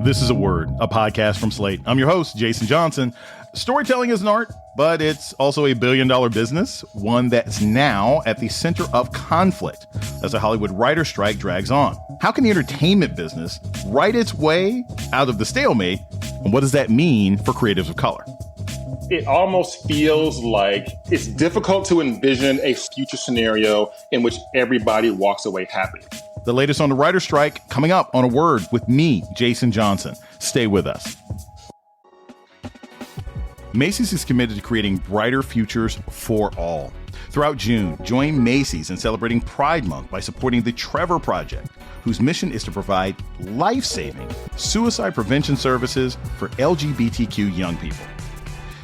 This is A Word, a podcast from Slate. I'm your host, Jason Johnson. Storytelling is an art, but it's also a billion-dollar business, one that's now at the center of conflict as the Hollywood writer strike drags on. How can the entertainment business write its way out of the stalemate, and what does that mean for creatives of color? It almost feels like it's difficult to envision a future scenario in which everybody walks away happy. The latest on the writer strike coming up on A Word with me, Jason Johnson. Stay with us. Macy's is committed to creating brighter futures for all. Throughout June, join Macy's in celebrating Pride Month by supporting the Trevor Project, whose mission is to provide life-saving suicide prevention services for LGBTQ young people.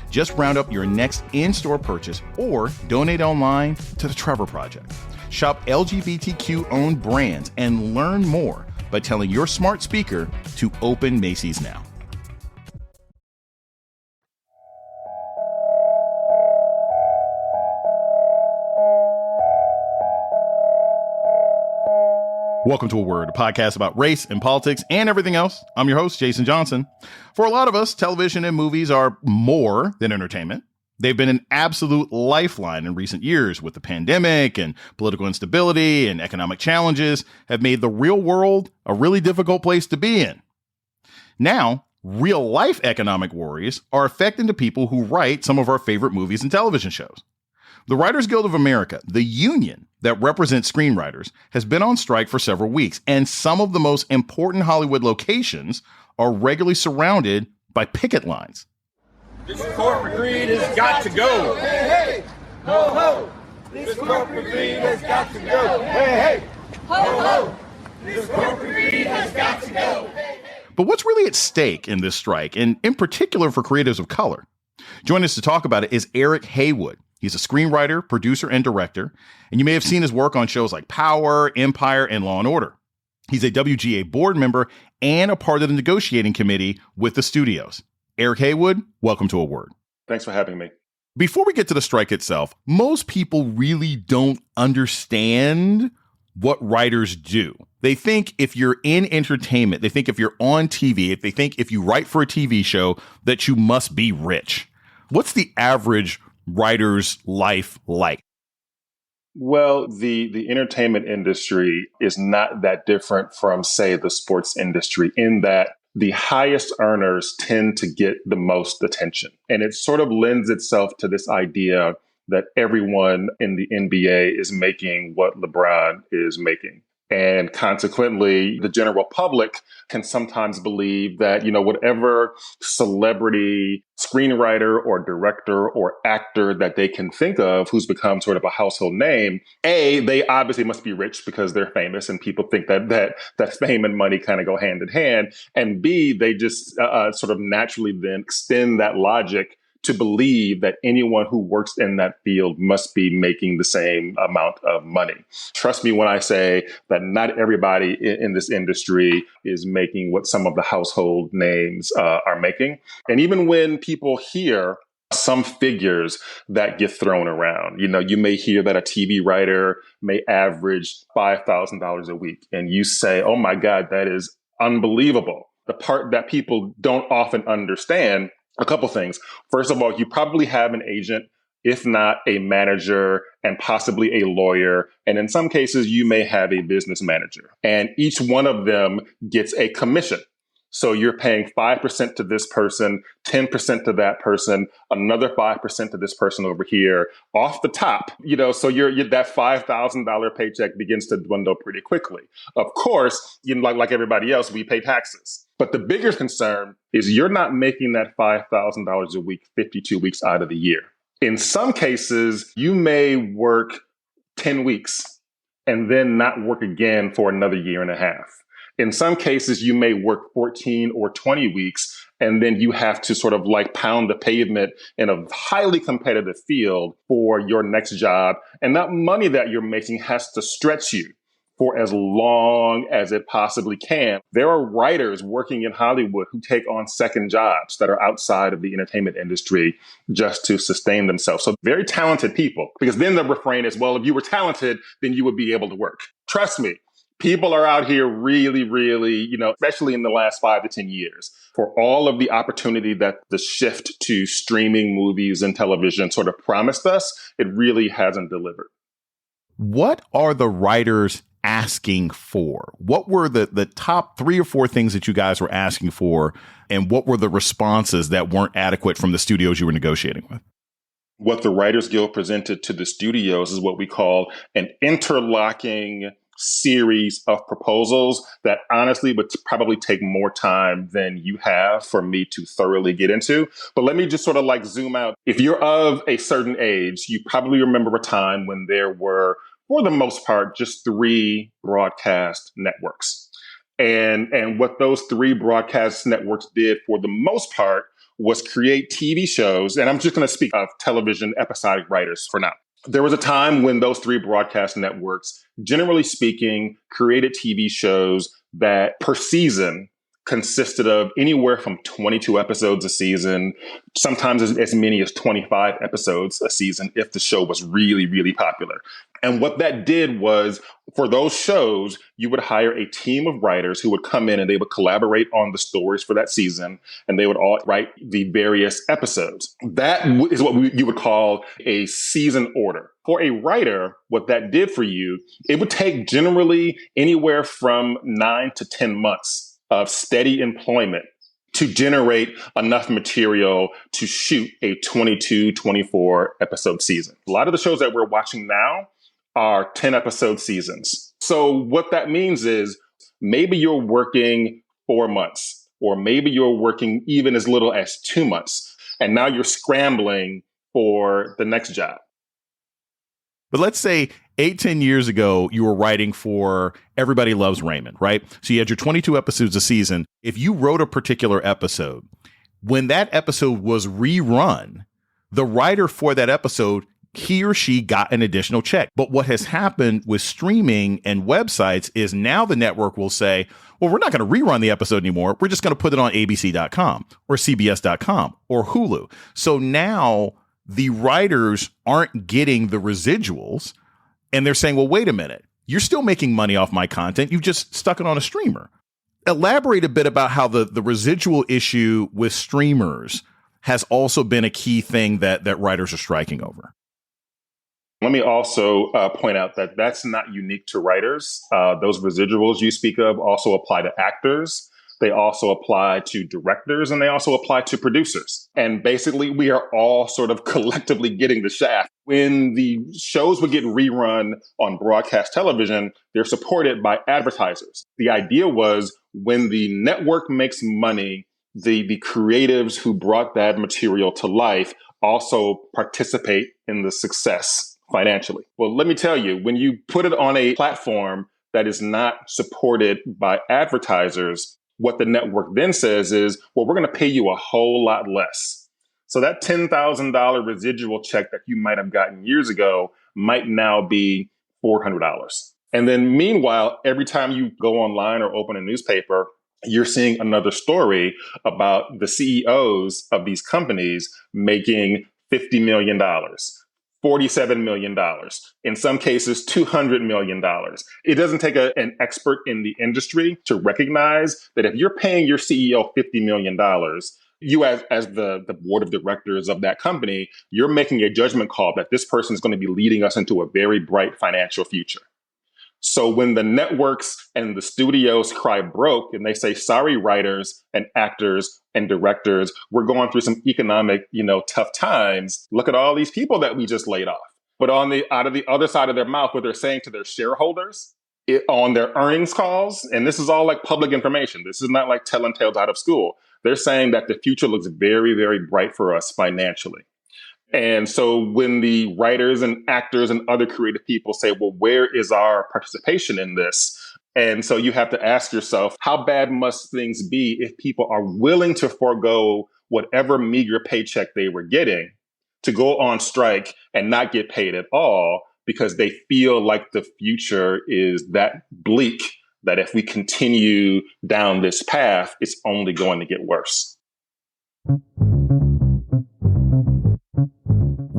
Just round up your next in-store purchase or donate online to the Trevor Project. Shop LGBTQ-owned brands and learn more by telling your smart speaker to open Macy's now. Welcome to A Word, a podcast about race and politics and everything else. I'm your host, Jason Johnson. For a lot of us, television and movies are more than entertainment. They've been an absolute lifeline in recent years with the pandemic, and political instability and economic challenges have made the real world a really difficult place to be in. Now, real life economic worries are affecting the people who write some of our favorite movies and television shows. The Writers Guild of America, the union that represents screenwriters, has been on strike for several weeks, and some of the most important Hollywood locations are regularly surrounded by picket lines. This corporate greed has got to go. Hey, hey, ho, ho. This corporate greed has got to go. Hey, hey, ho, ho. This corporate greed has got to go. But what's really at stake in this strike, and in particular for creatives of color? Joining us to talk about it is Eric Haywood. He's a screenwriter, producer, and director, and you may have seen his work on shows like Power, Empire, and Law & Order. He's a WGA board member and a part of the negotiating committee with the studios. Eric Haywood, welcome to A Word. Thanks for having me. Before we get to the strike itself, most people really don't understand what writers do. They think if you're in entertainment, they think if you're on TV, they think if you write for a TV show, that you must be rich. What's the average writer's life like? Well, the entertainment industry is not that different from, say, the sports industry in that the highest earners tend to get the most attention. And it sort of lends itself to this idea that everyone in the NBA is making what LeBron is making. And consequently, the general public can sometimes believe that, whatever celebrity, screenwriter or director or actor that they can think of who's become sort of a household name, A, they obviously must be rich because they're famous and people think that fame and money kind of go hand in hand. And B, they just sort of naturally then extend that logic to believe that anyone who works in that field must be making the same amount of money. Trust me when I say that not everybody in this industry is making what some of the household names are making. And even when people hear some figures that get thrown around, you may hear that a TV writer may average $5,000 a week, and you say, oh my God, that is unbelievable. The part that people don't often understand, a couple things. First of all, you probably have an agent, if not a manager, and possibly a lawyer. And in some cases, you may have a business manager. And each one of them gets a commission. So you're paying 5% to this person, 10% to that person, another 5% to this person over here. Off the top, so you're that $5,000 paycheck begins to dwindle pretty quickly. Of course, like everybody else, we pay taxes. But the bigger concern is you're not making that $5,000 a week 52 weeks out of the year. In some cases, you may work 10 weeks and then not work again for another year and a half. In some cases, you may work 14 or 20 weeks, and then you have to sort of like pound the pavement in a highly competitive field for your next job. And that money that you're making has to stretch you for as long as it possibly can. There are writers working in Hollywood who take on second jobs that are outside of the entertainment industry just to sustain themselves. So very talented people, because then the refrain is, well, if you were talented, then you would be able to work. Trust me, People are out here really, really, especially in the last 5 to 10 years, for all of the opportunity that the shift to streaming movies and television sort of promised us, it really hasn't delivered. What are the writers asking for? What were the top 3 or 4 things that you guys were asking for? And what were the responses that weren't adequate from the studios you were negotiating with? What the Writers Guild presented to the studios is what we call an interlocking series of proposals that honestly would probably take more time than you have for me to thoroughly get into. But let me just sort of like zoom out. If you're of a certain age, you probably remember a time when there were, for the most part, just 3 broadcast networks. And what those 3 broadcast networks did for the most part was create TV shows. And I'm just going to speak of television episodic writers for now. There was a time when those 3 broadcast networks, generally speaking, created TV shows that per season consisted of anywhere from 22 episodes a season, sometimes as many as 25 episodes a season if the show was really, really popular. And what that did was, for those shows, you would hire a team of writers who would come in and they would collaborate on the stories for that season, and they would all write the various episodes. That is what you would call a season order. For a writer, what that did for you, it would take generally anywhere from 9 to 10 months of steady employment to generate enough material to shoot a 22, 24 episode season. A lot of the shows that we're watching now are 10 episode seasons. So what that means is maybe you're working 4 months, or maybe you're working even as little as 2 months, and now you're scrambling for the next job. But let's say 8-10 years ago, you were writing for Everybody Loves Raymond, right? So you had your 22 episodes a season. If you wrote a particular episode, when that episode was rerun, the writer for that episode, he or she got an additional check. But what has happened with streaming and websites is now the network will say, well, we're not going to rerun the episode anymore. We're just going to put it on ABC.com or CBS.com or Hulu. So now the writers aren't getting the residuals, and they're saying, well, wait a minute, you're still making money off my content. You just stuck it on a streamer. Elaborate a bit about how the residual issue with streamers has also been a key thing that writers are striking over. Let me also point out that that's not unique to writers. Those residuals you speak of also apply to actors. They also apply to directors, and they also apply to producers. And basically, we are all sort of collectively getting the shaft. When the shows would get rerun on broadcast television, they're supported by advertisers. The idea was when the network makes money, the creatives who brought that material to life also participate in the success financially. Well, let me tell you, when you put it on a platform that is not supported by advertisers, what the network then says is, well, we're going to pay you a whole lot less. So that $10,000 residual check that you might have gotten years ago might now be $400. And then meanwhile, every time you go online or open a newspaper, you're seeing another story about the CEOs of these companies making $50 million. $47 million, in some cases, $200 million. It doesn't take an expert in the industry to recognize that if you're paying your CEO $50 million, you as the board of directors of that company, you're making a judgment call that this person is going to be leading us into a very bright financial future. So when the networks and the studios cry broke and they say, sorry, writers and actors and directors, we're going through some economic, tough times. Look at all these people that we just laid off. But out of the other side of their mouth, what they're saying to their shareholders on their earnings calls, and this is all like public information. This is not like telling tales out of school. They're saying that the future looks very, very bright for us financially. And so when the writers and actors and other creative people say, well, where is our participation in this? And so you have to ask yourself, how bad must things be if people are willing to forego whatever meager paycheck they were getting to go on strike and not get paid at all because they feel like the future is that bleak that if we continue down this path, it's only going to get worse.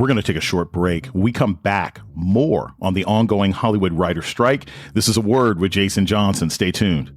We're going to take a short break. When we come back, more on the ongoing Hollywood writer strike. This is A Word with Jason Johnson. Stay tuned.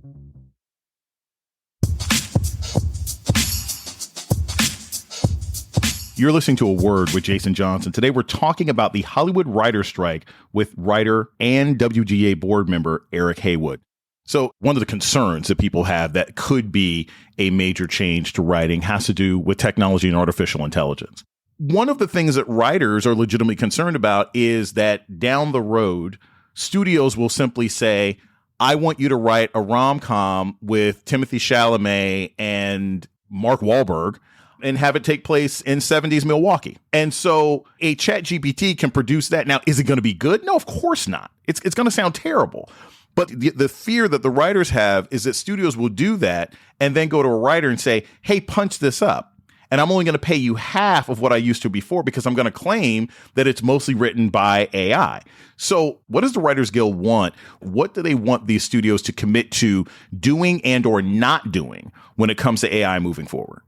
You're listening to A Word with Jason Johnson. Today, we're talking about the Hollywood writer strike with writer and WGA board member Eric Haywood. So one of the concerns that people have that could be a major change to writing has to do with technology and artificial intelligence. One of the things that writers are legitimately concerned about is that down the road, studios will simply say, I want you to write a rom-com with Timothée Chalamet and Mark Wahlberg and have it take place in 70s Milwaukee. And so a ChatGPT can produce that. Now, is it going to be good? No, of course not. It's going to sound terrible. But the fear that the writers have is that studios will do that and then go to a writer and say, hey, punch this up. And I'm only going to pay you half of what I used to before because I'm going to claim that it's mostly written by AI. So what does the Writers Guild want? What do they want these studios to commit to doing and or not doing when it comes to AI moving forward?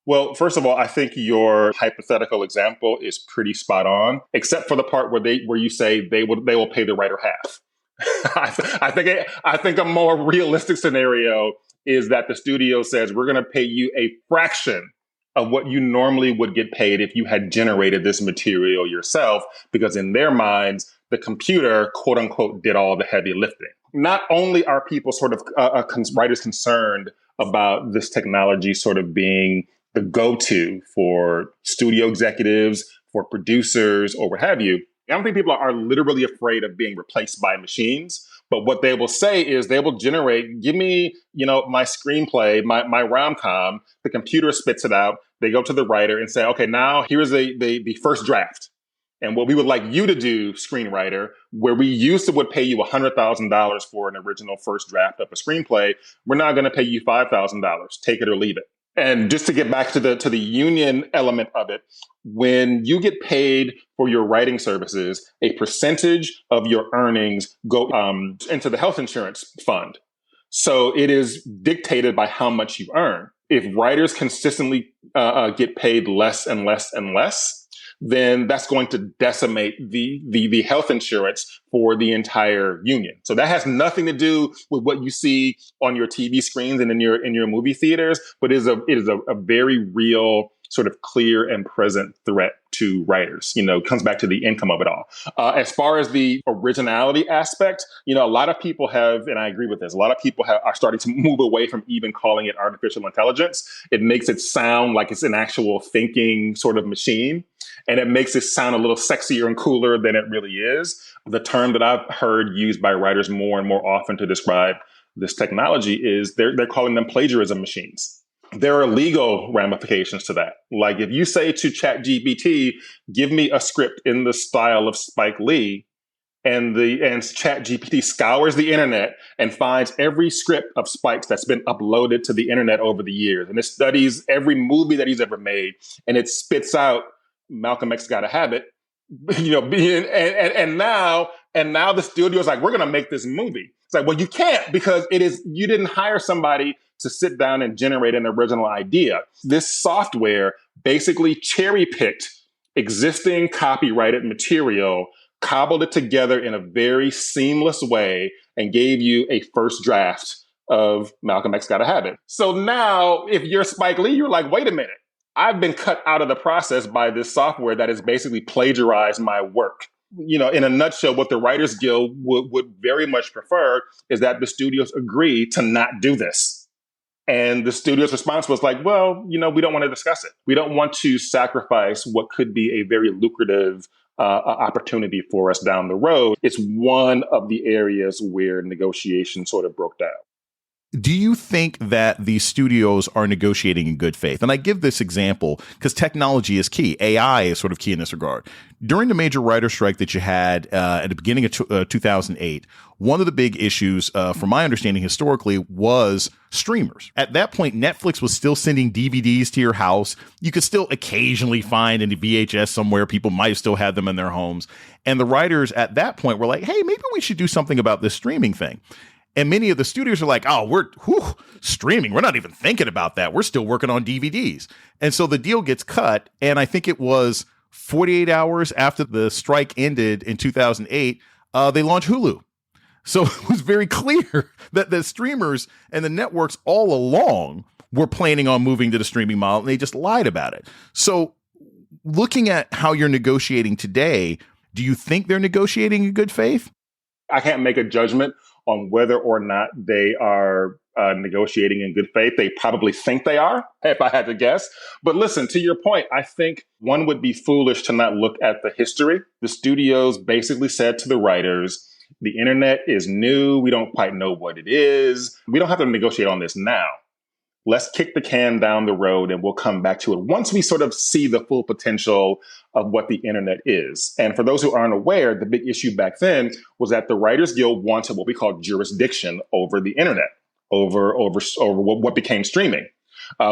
Well, first of all, I think your hypothetical example is pretty spot on, except for the part where you say they will pay the writer half. I think a more realistic scenario is that the studio says we're going to pay you a fraction of what you normally would get paid if you had generated this material yourself, because in their minds, the computer, quote unquote, did all the heavy lifting. Not only are people sort of writers concerned about this technology sort of being the go-to for studio executives, for producers, or what have you. I don't think people are literally afraid of being replaced by machines. But what they will say is they will generate, give me, my screenplay, my rom-com. The computer spits it out. They go to the writer and say, okay, now here's the first draft. And what we would like you to do, screenwriter, where we would pay you $100,000 for an original first draft of a screenplay, we're now going to pay you $5,000. Take it or leave it. And just to get back to the union element of it, when you get paid for your writing services, a percentage of your earnings go into the health insurance fund. So it is dictated by how much you earn. If writers consistently get paid less and less and less, then that's going to decimate the health insurance for the entire union. So that has nothing to do with what you see on your TV screens and in your movie theaters, but it is a very real sort of clear and present threat to writers. It comes back to the income of it all. As far as the originality aspect, a lot of people have, and I agree with this, a lot of people are starting to move away from even calling it artificial intelligence. It makes it sound like it's an actual thinking sort of machine. And it makes it sound a little sexier and cooler than it really is. The term that I've heard used by writers more and more often to describe this technology is they're calling them plagiarism machines. There are legal ramifications to that. Like if you say to ChatGPT, give me a script in the style of Spike Lee, and ChatGPT scours the internet and finds every script of Spike's that's been uploaded to the internet over the years. And it studies every movie that he's ever made, and it spits out Malcolm X Gotta Have It, and now the studio's like, we're going to make this movie. It's like, well, you can't, because you didn't hire somebody to sit down and generate an original idea. This software basically cherry picked existing copyrighted material, cobbled it together in a very seamless way, and gave you a first draft of Malcolm X Gotta Have It. So now if you're Spike Lee, you're like, wait a minute. I've been cut out of the process by this software that has basically plagiarized my work. In a nutshell, what the Writers Guild would very much prefer is that the studios agree to not do this. And the studio's response was like, well, we don't want to discuss it. We don't want to sacrifice what could be a very lucrative opportunity for us down the road. It's one of the areas where negotiation sort of broke down. Do you think that the studios are negotiating in good faith? And I give this example because technology is key. AI is sort of key in this regard. During the major writer strike that you had at the beginning of 2008, one of the big issues, from my understanding historically, was streamers. At that point, Netflix was still sending DVDs to your house. You could still occasionally find any VHS somewhere. People might have still had them in their homes. And the writers at that point were like, hey, maybe we should do something about this streaming thing. And many of the studios are like, oh, we're streaming. We're not even thinking about that. We're still working on DVDs. And so the deal gets cut. And I think it was 48 hours after the strike ended in 2008, they launched Hulu. So it was very clear that the streamers and the networks all along were planning on moving to the streaming model, and they just lied about it. So looking at how you're negotiating today, do you think they're negotiating in good faith? I can't make a judgment on whether or not they are negotiating in good faith. They probably think they are, if I had to guess. But listen, to your point, I think one would be foolish to not look at the history. The studios basically said to the writers, the internet is new. We don't quite know what it is. We don't have to negotiate on this now. Let's kick the can down the road and we'll come back to it once we sort of see the full potential of what the internet is. And for those who aren't aware, the big issue back then was that the Writers Guild wanted what we call jurisdiction over the internet, over what became streaming.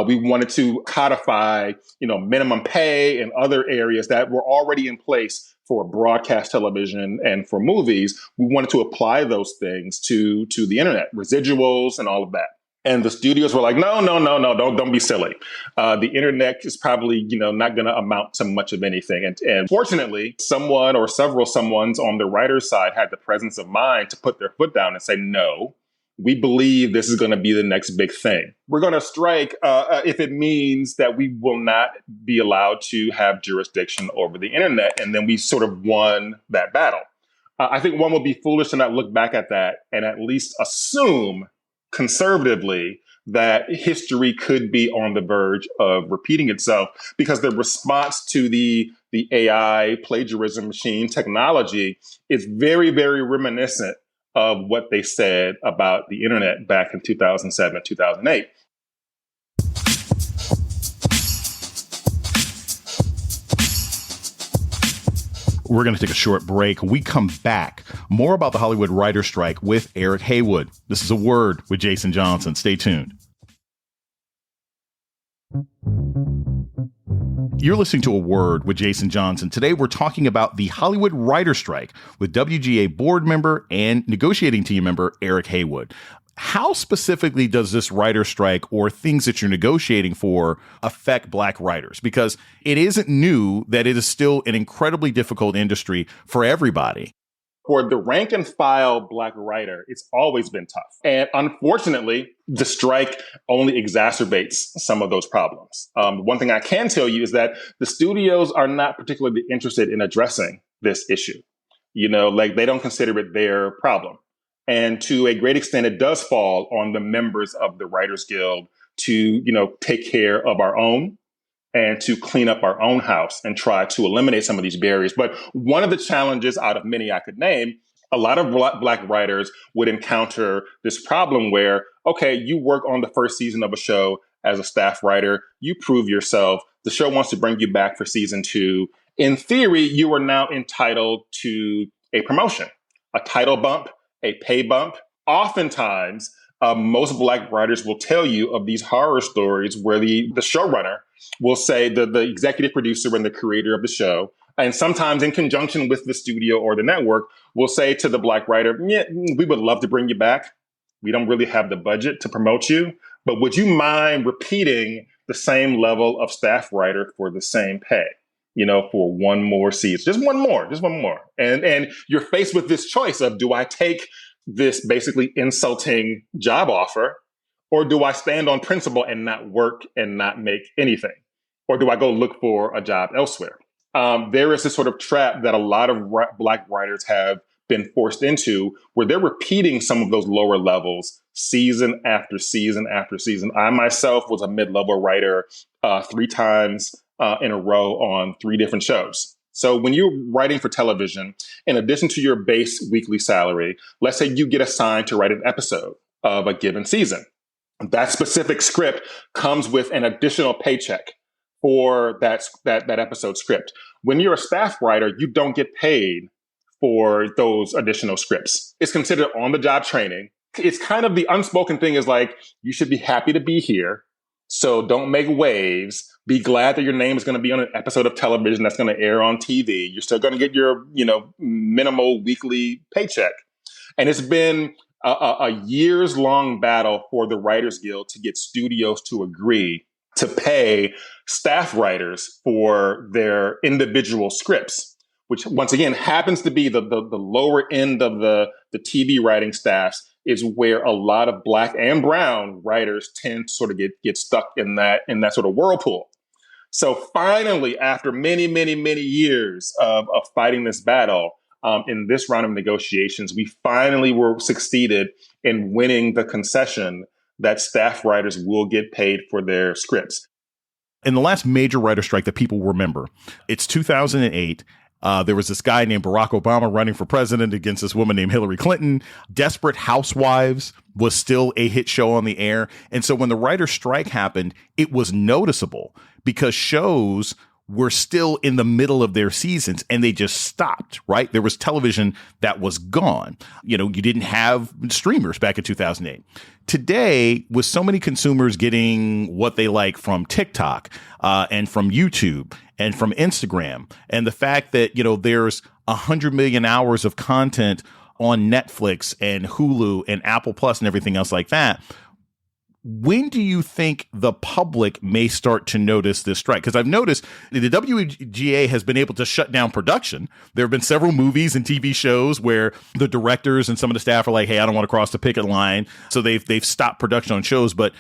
We wanted to codify, minimum pay and other areas that were already in place for broadcast television and for movies. We wanted to apply those things to the internet, residuals and all of that. And the studios were like, no, don't be silly. The internet is probably, not going to amount to much of anything. And fortunately, someone or several someones on the writer's side had the presence of mind to put their foot down and say, no, we believe this is going to be the next big thing. We're going to strike if it means that we will not be allowed to have jurisdiction over the internet. And then we sort of won that battle. I think one would be foolish to not look back at that and at least assume conservatively that history could be on the verge of repeating itself, because the response to the AI plagiarism machine technology is very, very reminiscent of what they said about the internet back in 2007, 2008. We're going to take a short break. When we come back, more about the Hollywood writer strike with Eric Haywood. This is A Word with Jason Johnson. Stay tuned. You're listening to A Word with Jason Johnson. Today, we're talking about the Hollywood writer strike with WGA board member and negotiating team member Eric Haywood. How specifically does this writer strike or things that you're negotiating for affect Black writers? Because it isn't new that it is still an incredibly difficult industry for everybody. For the rank and file Black writer, it's always been tough. And unfortunately, the strike only exacerbates some of those problems. One thing I can tell you is that the studios are not particularly interested in addressing this issue. They don't consider it their problem. And to a great extent, it does fall on the members of the Writers Guild to, take care of our own and to clean up our own house and try to eliminate some of these barriers. But one of the challenges out of many I could name, a lot of Black writers would encounter this problem where, okay, you work on the first season of a show as a staff writer, you prove yourself, the show wants to bring you back for season 2. In theory, you are now entitled to a promotion, a title bump, a pay bump. Oftentimes, most Black writers will tell you of these horror stories where the showrunner will say the executive producer and the creator of the show, and sometimes in conjunction with the studio or the network, will say to the Black writer, yeah, we would love to bring you back. We don't really have the budget to promote you, but would you mind repeating the same level of staff writer for the same pay? For one more season, just one more. And you're faced with this choice of, do I take this basically insulting job offer, or do I stand on principle and not work and not make anything? Or do I go look for a job elsewhere? There is this sort of trap that a lot of Black writers have been forced into, where they're repeating some of those lower levels season after season after season. I myself was a mid-level writer 3 times in a row on 3 different shows. So when you're writing for television, in addition to your base weekly salary, let's say you get assigned to write an episode of a given season. That specific script comes with an additional paycheck for that episode script. When you're a staff writer, you don't get paid for those additional scripts. It's considered on-the-job training. It's kind of the unspoken thing is like, you should be happy to be here. So don't make waves. Be glad that your name is going to be on an episode of television that's going to air on TV. You're still going to get your, minimal weekly paycheck. And it's been a years-long battle for the Writers Guild to get studios to agree to pay staff writers for their individual scripts, which once again happens to be the lower end of the TV writing staffs, is where a lot of Black and brown writers tend to sort of get stuck in that sort of whirlpool. So finally, after many, many, many years of fighting this battle, in this round of negotiations, we finally were succeeded in winning the concession that staff writers will get paid for their scripts. In the last major writer strike that people remember, it's 2008. There was this guy named Barack Obama running for president against this woman named Hillary Clinton. Desperate Housewives was still a hit show on the air. And so when the writer strike happened, it was noticeable because shows were still in the middle of their seasons and they just stopped, right? There was television that was gone. You didn't have streamers back in 2008. Today, with so many consumers getting what they like from TikTok and from YouTube and from Instagram, and the fact that, there's 100 million hours of content on Netflix and Hulu and Apple Plus and everything else like that, when do you think the public may start to notice this strike? Because I've noticed the WGA has been able to shut down production. There have been several movies and TV shows where the directors and some of the staff are like, hey, I don't want to cross the picket line. So they've stopped production on shows. But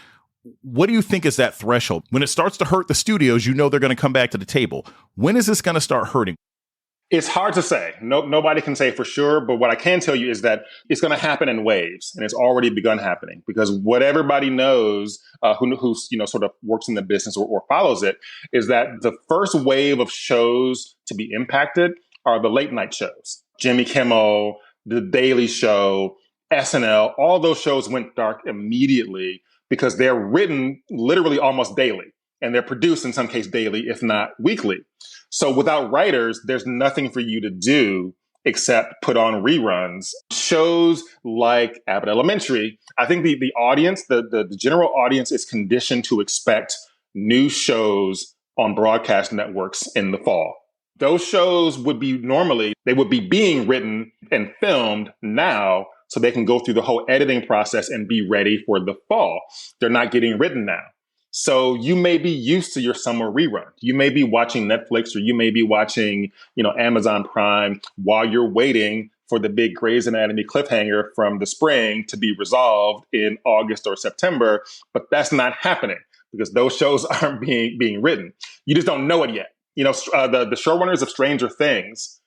what do you think is that threshold? When it starts to hurt the studios, they're going to come back to the table. When is this going to start hurting? It's hard to say. Nobody can say for sure. But what I can tell you is that it's going to happen in waves, and it's already begun happening. Because what everybody knows, who sort of works in the business or follows it, is that the first wave of shows to be impacted are the late night shows. Jimmy Kimmel, The Daily Show, SNL, all those shows went dark immediately because they're written literally almost daily, and they're produced in some case daily, if not weekly. So without writers, there's nothing for you to do except put on reruns. Shows like Abbott Elementary, I think the audience, the general audience is conditioned to expect new shows on broadcast networks in the fall. Those shows would be being written and filmed now so they can go through the whole editing process and be ready for the fall. They're not getting written now. So you may be used to your summer rerun. You may be watching Netflix or you may be watching, Amazon Prime while you're waiting for the big Grey's Anatomy cliffhanger from the spring to be resolved in August or September. But that's not happening because those shows aren't being written. You just don't know it yet. The showrunners of Stranger Things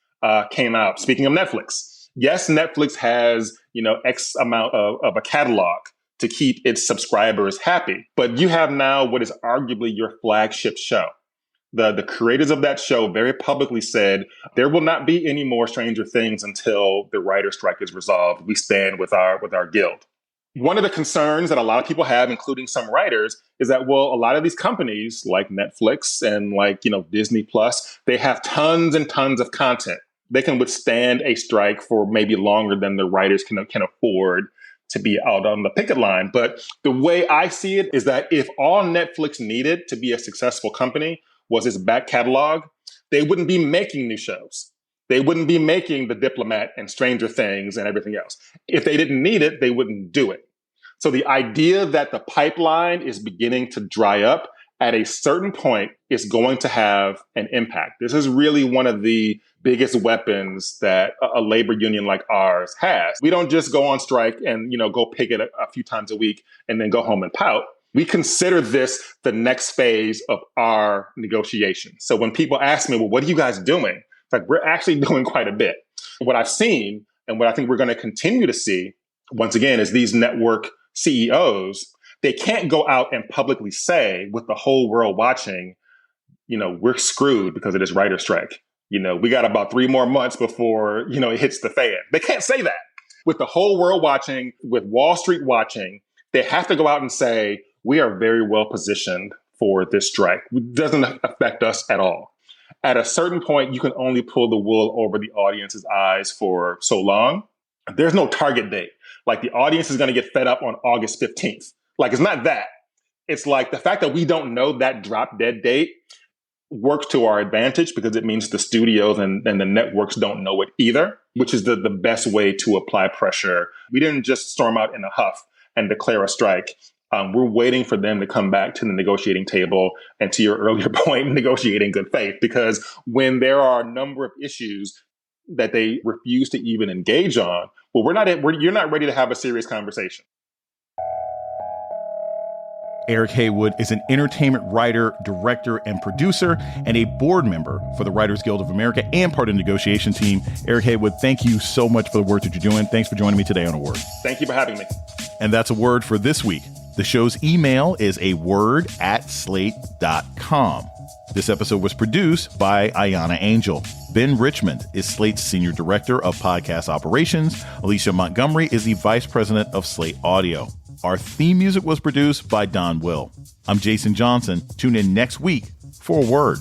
came out. Speaking of Netflix, yes, Netflix has, X amount of a catalog to keep its subscribers happy. But you have now what is arguably your flagship show. The creators of that show very publicly said, there will not be any more Stranger Things until the writer's strike is resolved. We stand with our guild. One of the concerns that a lot of people have, including some writers, is that, well, a lot of these companies like Netflix and like, Disney Plus, they have tons and tons of content. They can withstand a strike for maybe longer than the writers can afford to be out on the picket line. But the way I see it is that if all Netflix needed to be a successful company was its back catalog, they wouldn't be making new shows. They wouldn't be making The Diplomat and Stranger Things and everything else. If they didn't need it, they wouldn't do it. So the idea that the pipeline is beginning to dry up at a certain point is going to have an impact. This is really one of the biggest weapons that a labor union like ours has. We don't just go on strike and, go picket a few times a week and then go home and pout. We consider this the next phase of our negotiations. So when people ask me, well, what are you guys doing? It's like, we're actually doing quite a bit. What I've seen and what I think we're going to continue to see, once again, is these network CEOs, they can't go out and publicly say with the whole world watching, we're screwed because of this writer strike. We got about 3 more months before, it hits the fan. They can't say that. With the whole world watching, with Wall Street watching, they have to go out and say, we are very well positioned for this strike. It doesn't affect us at all. At a certain point, you can only pull the wool over the audience's eyes for so long. There's no target date. Like the audience is going to get fed up on August 15th. Like it's not that. It's like the fact that we don't know that drop dead date works to our advantage because it means the studios and the networks don't know it either, which is the best way to apply pressure. We didn't just storm out in a huff and declare a strike. We're waiting for them to come back to the negotiating table and, to your earlier point, negotiate in good faith. Because when there are a number of issues that they refuse to even engage on, well, you're not ready to have a serious conversation. Eric Haywood is an entertainment writer, director, and producer, and a board member for the Writers Guild of America and part of the negotiation team. Eric Haywood, thank you so much for the work that you're doing. Thanks for joining me today on A Word. Thank you for having me. And that's A Word for this week. The show's email is aword@slate.com. This episode was produced by Ahyiana Angel. Ben Richmond is Slate's Senior Director of Podcast Operations. Alicia Montgomery is the Vice President of Slate Audio. Our theme music was produced by Don Will. I'm Jason Johnson. Tune in next week for A Word.